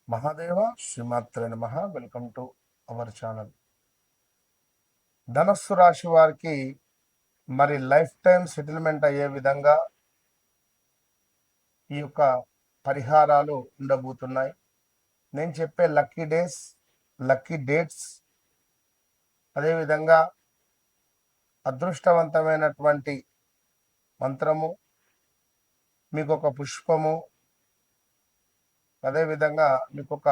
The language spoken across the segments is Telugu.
మహాదేవ శ్రీమాత్రే నమః. Welcome to our channel. ధనస్సు రాశి వారికి మరి లైఫ్ టైం సెటిల్మెంట్ అయ్యే విధంగా ఈ యొక్క పరిహారాలు ఉండబోతున్నాయి. నేను చెప్పే లక్కీ డేస్, లక్కీ డేట్స్, అదేవిధంగా అదృష్టవంతమైనటువంటి మంత్రము, మీకు ఒక పుష్పము, అదేవిధంగా మీకు ఒక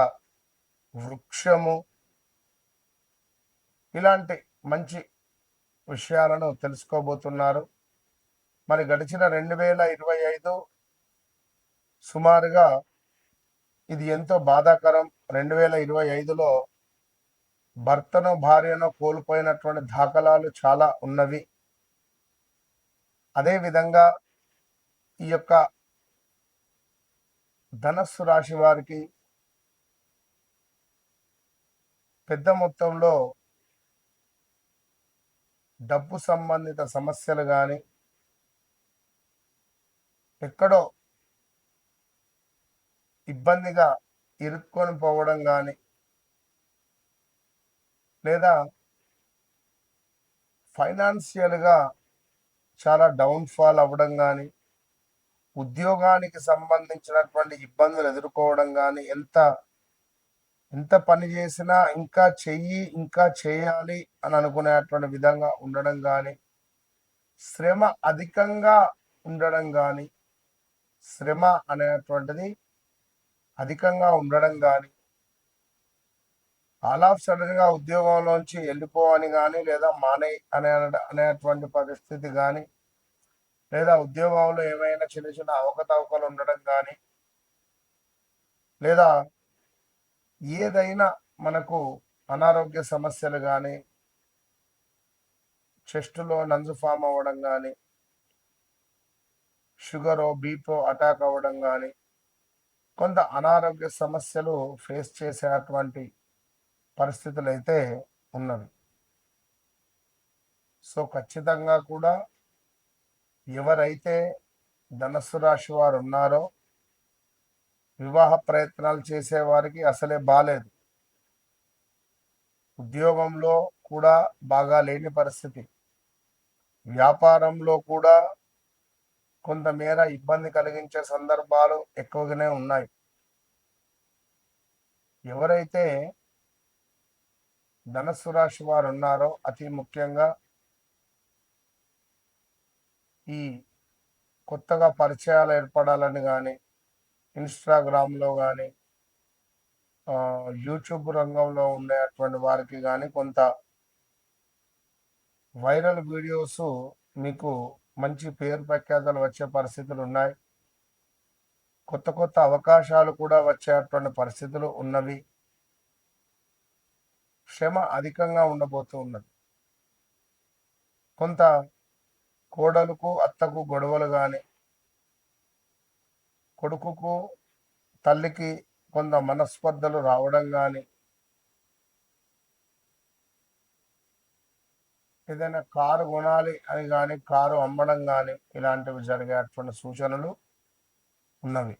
వృక్షము, ఇలాంటి మంచి విషయాలను తెలుసుకోబోతున్నారు. మరి గడిచిన 2025 సుమారుగా ఇది ఎంతో బాధాకరం. 2025లో భర్తను భార్యను కోల్పోయినటువంటి దాఖలాలు చాలా ఉన్నవి. అదేవిధంగా ఈ యొక్క ధనస్సు రాశి వారికి పెద్ద మొత్తంలో డబ్బు సంబంధిత సమస్యలు కానీ, ఎక్కడో ఇబ్బందిగా ఇరుక్కొని పోవడం కానీ, లేదా ఫైనాన్షియల్గా చాలా డౌన్ఫాల్ అవ్వడం కానీ, ఉద్యోగానికి సంబంధించినటువంటి ఇబ్బందులు ఎదుర్కోవడం కానీ, ఎంత పని చేసినా ఇంకా చేయాలి అని అనుకునేటువంటి విధంగా ఉండడం కానీ, శ్రమ అధికంగా ఉండడం కానీ, శ్రమ అనేటువంటిది అధికంగా ఉండడం కానీ, ఆల్ ఆఫ్ సడన్గా ఉద్యోగంలోంచి వెళ్ళిపోవని కానీ, లేదా అనేటువంటి పరిస్థితి కానీ, లేదా ఉద్యోగంలో ఏమైనా చిన్న చిన్న అవకతవకలు ఉండడం కానీ, లేదా ఏదైనా మనకు అనారోగ్య సమస్యలు కానీ, చెస్టులో నంజు ఫామ్ అవ్వడం కానీ, షుగరో బీపో అటాక్ అవ్వడం కానీ, కొంత అనారోగ్య సమస్యలు ఫేస్ చేసేటువంటి పరిస్థితులు అయితే ఉన్నవి. సో ఖచ్చితంగా కూడా ఎవరైతే ధనస్సు రాశి వారు ఉన్నారో, వివాహ ప్రయత్నాలు చేసేవారికి అసలే బాలేదు. ఉద్యోగంలో కూడా బాగా లేని పరిస్థితి, వ్యాపారంలో కూడా కొంతమేర ఇబ్బంది కలిగించే సందర్భాలు ఎక్కువగానే ఉన్నాయి. ఎవరైతే ధనస్సు రాశి వారు ఉన్నారో, అతి ముఖ్యంగా ఈ కొత్తగా పరిచయాలు ఏర్పడాలని కానీ, ఇన్స్టాగ్రామ్లో కానీ, యూట్యూబ్ రంగంలో ఉండేటువంటి వారికి కానీ కొంత వైరల్ వీడియోస్ మీకు మంచి పేరు ప్రఖ్యాతలు వచ్చే పరిస్థితులు ఉన్నాయి. కొత్త అవకాశాలు కూడా వచ్చేటువంటి పరిస్థితులు ఉన్నవి. శ్రమ అధికంగా ఉండబోతూ ఉన్నది. కొంత కోడలుకు అత్తకు గొడవలు కానీ, కొడుకుకు తల్లికి కొంత మనస్పర్ధలు రావడం కానీ, ఏదైనా కారు కొనాలి అని కానీ, కారు అమ్మడం కానీ, ఇలాంటివి జరిగేటువంటి సూచనలు ఉన్నవి.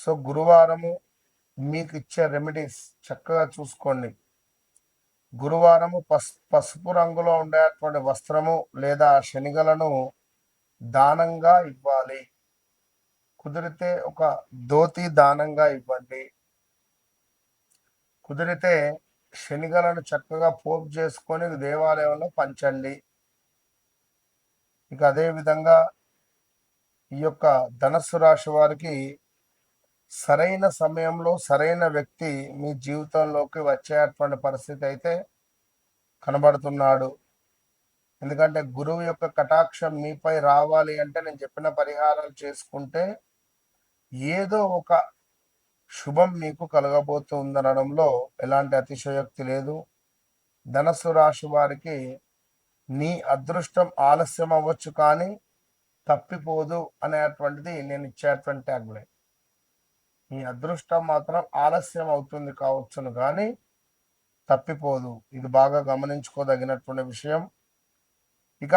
సో గురువారము మీకు ఇచ్చే రెమెడీస్ చక్కగా చూసుకోండి. గురువారము పసుపు రంగులో ఉండేటువంటి వస్త్రము లేదా శనిగలను దానంగా ఇవ్వాలి. కుదిరితే ఒక ధోతి దానంగా ఇవ్వండి. కుదిరితే శనిగలను చక్కగా పోపు చేసుకొని దేవాలయంలో పంచండి. ఇక అదేవిధంగా ఈ యొక్క ధనస్సు రాశి వారికి సరైన సమయంలో సరైన వ్యక్తి మీ జీవితంలోకి వచ్చేటువంటి పరిస్థితి అయితే కనబడుతున్నాడు. ఎందుకంటే గురువు యొక్క కటాక్షం మీపై రావాలి అంటే నేను చెప్పిన పరిహారాలు చేసుకుంటే ఏదో ఒక శుభం మీకు కలగబోతుందనడంలో ఎలాంటి అతిశయోక్తి లేదు. ధనస్సు రాశి వారికి నీ అదృష్టం ఆలస్యం అవ్వచ్చు కానీ తప్పిపోదు అనేటువంటిది నేను ఇచ్చేటువంటి ట్యాగ్లైన్. మీ అదృష్టం మాత్రం ఆలస్యం అవుతుంది కావచ్చును కానీ తప్పిపోదు. ఇది బాగా గమనించుకోదగినటువంటి విషయం. ఇక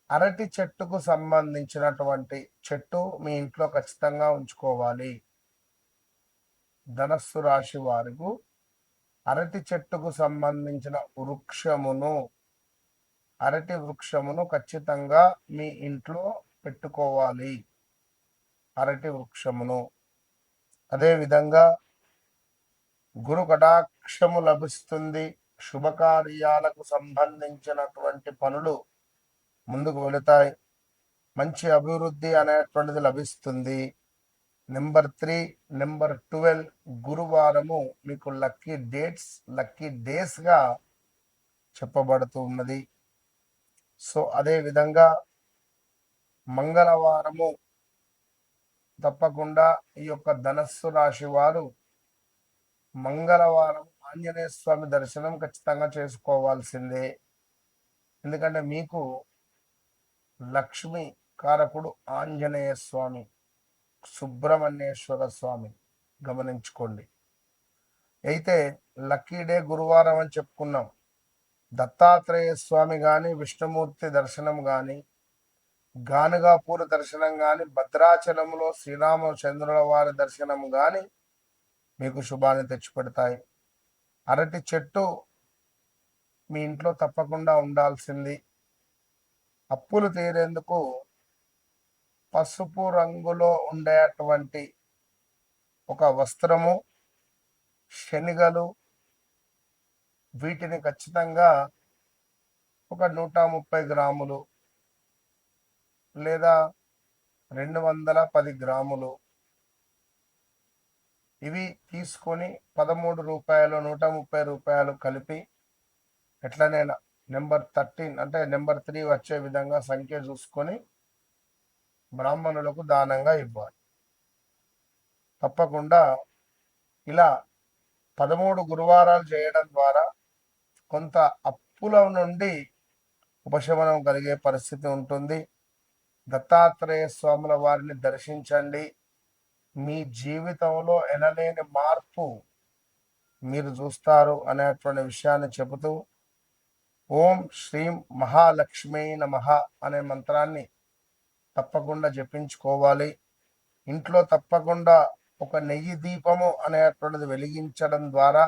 అరటి చెట్టుకు సంబంధించినటువంటి చెట్టు మీ ఇంట్లో ఖచ్చితంగా ఉంచుకోవాలి. ధనస్సు రాశి వారికి అరటి చెట్టుకు సంబంధించిన అరటి వృక్షమును ఖచ్చితంగా మీ ఇంట్లో పెట్టుకోవాలి. అరటి వృక్షమును అదేవిధంగా గురు కటాక్షము లభిస్తుంది. శుభకార్యాలకు సంబంధించినటువంటి పనులు ముందుకు వెళతాయి. మంచి అభివృద్ధి అనేటువంటిది లభిస్తుంది. నెంబర్ 3, నెంబర్ 12 గురువారము మీకు లక్కీ డేస్గా చెప్పబడుతూ ఉన్నది. సో అదేవిధంగా మంగళవారము తప్పకుండా ఈ యొక్క ధనస్సు రాశి వారు మంగళవారం ఆంజనేయ స్వామి దర్శనం ఖచ్చితంగా చేసుకోవాల్సిందే. ఎందుకంటే మీకు లక్ష్మీ కారకుడు ఆంజనేయ స్వామి, సుబ్రహ్మణ్యేశ్వర స్వామి, గమనించుకోండి. అయితే లక్కీ డే గురువారం అని చెప్పుకున్నాం. దత్తాత్రేయ స్వామి కానీ, విష్ణుమూర్తి దర్శనం కానీ, గానుగాపూర్ దర్శనం కానీ, భద్రాచలంలో శ్రీరామచంద్రుల వారి దర్శనం కానీ మీకు శుభాన్ని తెచ్చిపెడతాయి. అరటి చెట్టు మీ ఇంట్లో తప్పకుండా ఉండాల్సింది. అప్పులు తీరేందుకు పసుపు రంగులో ఉండేటువంటి ఒక వస్త్రము, శనిగలు, వీటిని ఖచ్చితంగా ఒక 130 గ్రాములు లేదా 210 గ్రాములు ఇవి తీసుకొని 13 రూపాయలు 130 రూపాయలు కలిపి ఎట్లనైనా నెంబర్ 13 అంటే నెంబర్ 3 వచ్చే విధంగా సంఖ్య చూసుకొని బ్రాహ్మణులకు దానంగా ఇవ్వాలి. తప్పకుండా ఇలా 13 గురువారాలు చేయడం ద్వారా కొంత అప్పుల నుండి ఉపశమనం కలిగే పరిస్థితి ఉంటుంది. దత్తాత్రేయ స్వాముల వారిని దర్శించండి. మీ జీవితంలో ఎనలేని మార్పు మీరు చూస్తారు అనేటువంటి విషయాన్ని చెబుతూ ఓం శ్రీం మహాలక్ష్మీ నమః అనే మంత్రాన్ని తప్పకుండా జపించుకోవాలి. ఇంట్లో తప్పకుండా ఒక నెయ్యి దీపము అనేటువంటిది వెలిగించడం ద్వారా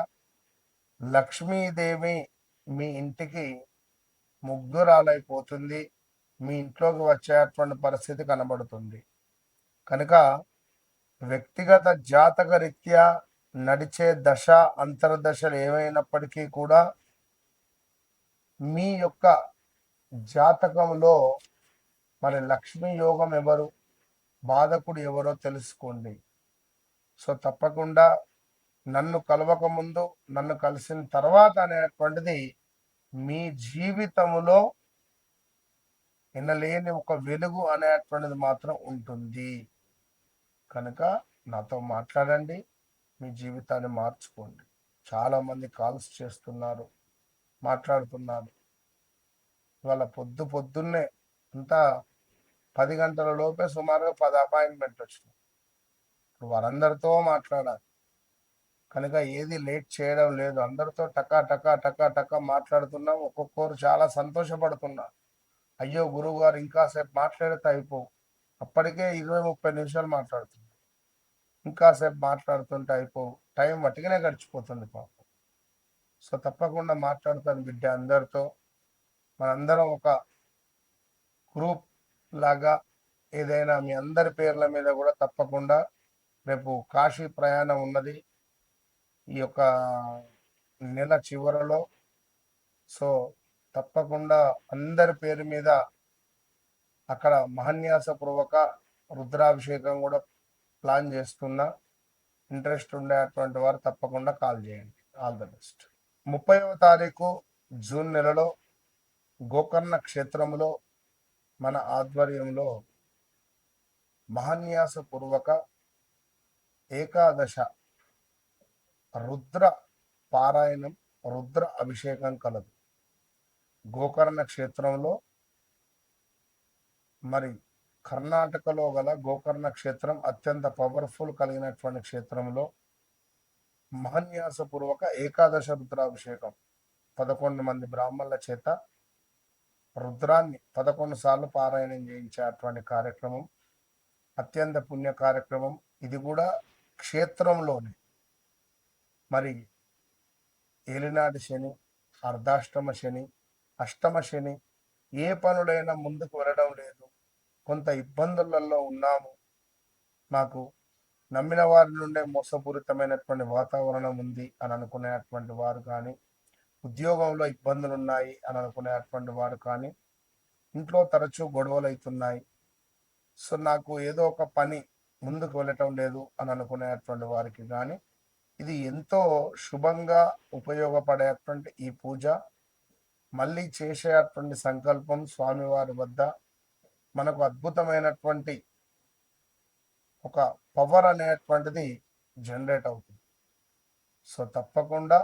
లక్ష్మీదేవి మీ ఇంటికి ముగ్ధురాలైపోతుంది. మీ ఇంట్లోకి వచ్చేటువంటి పరిస్థితి కనబడుతుంది. కనుక వ్యక్తిగత జాతక రీత్యా నడిచే దశ అంతర్దశలు ఏమైనప్పటికీ కూడా మీ యొక్క జాతకంలో మరి లక్ష్మీ యోగం ఎవరు, బాధకుడు ఎవరో తెలుసుకోండి. సో తప్పకుండా నన్ను కలవక ముందు, నన్ను కలిసిన తర్వాత అనేటువంటిది మీ జీవితంలో ఎనలేని ఒక వెలుగు అనేటువంటిది మాత్రం ఉంటుంది. కనుక నాతో మాట్లాడండి, మీ జీవితాన్ని మార్చుకోండి. చాలామంది కాల్స్ చేస్తున్నారు, మాట్లాడుతున్నారు. ఇవాళ పొద్దున్నే అంతా 10 గంటల లోపే సుమారుగా 10 అపాయింట్మెంట్ వచ్చినాయి. వారందరితో మాట్లాడాలి. కనుక ఏది లేట్ చేయడం లేదు. అందరితో టకా టకా టకా టకా మాట్లాడుతున్నాం. ఒక్కొక్కరు చాలా సంతోషపడుతున్నారు. అయ్యో గురువు గారు ఇంకాసేపు మాట్లాడితే అయిపోవు. అప్పటికే 20-30 నిమిషాలు మాట్లాడుతున్నారు. ఇంకాసేపు మాట్లాడుతుంటే అయిపోవు. టైం మట్టిగానే గడిచిపోతుంది పాపం. సో తప్పకుండా మాట్లాడుతాను బిడ్డ అందరితో. మనందరం ఒక గ్రూప్ లాగా ఏదైనా మీ అందరి పేర్ల మీద కూడా తప్పకుండా రేపు కాశీ ప్రయాణం ఉన్నది ఈ యొక్క నెల చివరలో. సో తప్పకుండా అందరి పేరు మీద అక్కడ మహాన్యాసపూర్వక రుద్రాభిషేకం కూడా ప్లాన్ చేస్తున్నా. ఇంట్రెస్ట్ ఉండేటువంటి వారు తప్పకుండా కాల్ చేయండి. All the best. 30వ తారీఖు జూన్ నెలలో గోకర్ణ క్షేత్రంలో మన ఆధ్వర్యంలో మహాన్యాసపూర్వక ఏకాదశ రుద్ర పారాయణం, రుద్ర అభిషేకం కలదు. గోకర్ణ క్షేత్రంలో మరి కర్ణాటకలో గల గోకర్ణ క్షేత్రం అత్యంత పవర్ఫుల్ కలిగినటువంటి క్షేత్రంలో మహాన్యాసపూర్వక ఏకాదశ రుద్రాభిషేకం 11 మంది బ్రాహ్మణుల చేత రుద్రాన్ని 11 సార్లు పారాయణం చేయించేటువంటి కార్యక్రమం, అత్యంత పుణ్య కార్యక్రమం. ఇది కూడా క్షేత్రంలోనే మరి ఏలినాటి శని, అర్ధాష్టమ శని, అష్టమ శని, ఏ పనులైనా ముందుకు వెళ్ళడం లేదు, కొంత ఇబ్బందులలో ఉన్నాము, నాకు నమ్మిన వారి నుండే మోసపూరితమైనటువంటి వాతావరణం ఉంది అని అనుకునేటువంటి వారు కానీ, ఉద్యోగంలో ఇబ్బందులు ఉన్నాయి అని అనుకునేటువంటి వారు కానీ, ఇంట్లో తరచూ గొడవలు అవుతున్నాయి, సో నాకు ఏదో ఒక పని ముందుకు వెళ్ళటం లేదు అని అనుకునేటువంటి వారికి కానీ ఇది ఎంతో శుభంగా ఉపయోగపడేటువంటి ఈ పూజ. మళ్ళీ చేసేటువంటి సంకల్పం స్వామివారి వద్ద మనకు అద్భుతమైనటువంటి ఒక పవర్ అనేటువంటిది జనరేట్ అవుతుంది. సో తప్పకుండా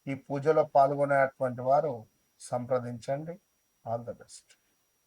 ఈ పూజలో పాల్గొనేటువంటి వారు సంప్రదించండి. All the best.